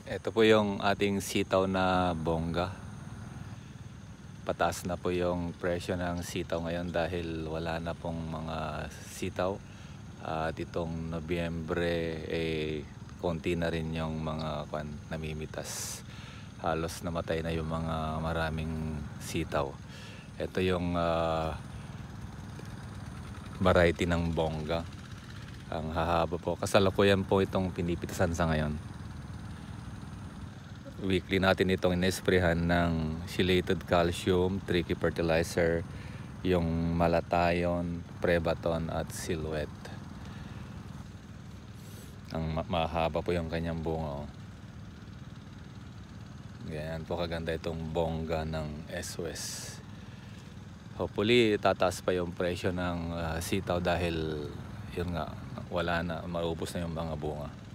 Ito po yung ating sitaw na bongga. Pataas na po yung presyo ng sitaw ngayon dahil wala na pong mga sitaw. At itong Nobyembre, konti na rin yung mga namimitas. Halos namatay na yung mga maraming sitaw. Ito yung variety ng bongga. Ang hahaba po. Kasalukuyan po itong pinipitasan sa ngayon. Weekly natin itong inesprehan ng chelated calcium, tricky fertilizer, yung malatayon, prebaton at silhouette. Ang mahaba po yung kanyang bunga. Ganyan po kaganda itong bongga ng SOS. Hopefully tataas pa yung presyo ng sitaw dahil yun nga, wala na, maubos na yung mga bunga.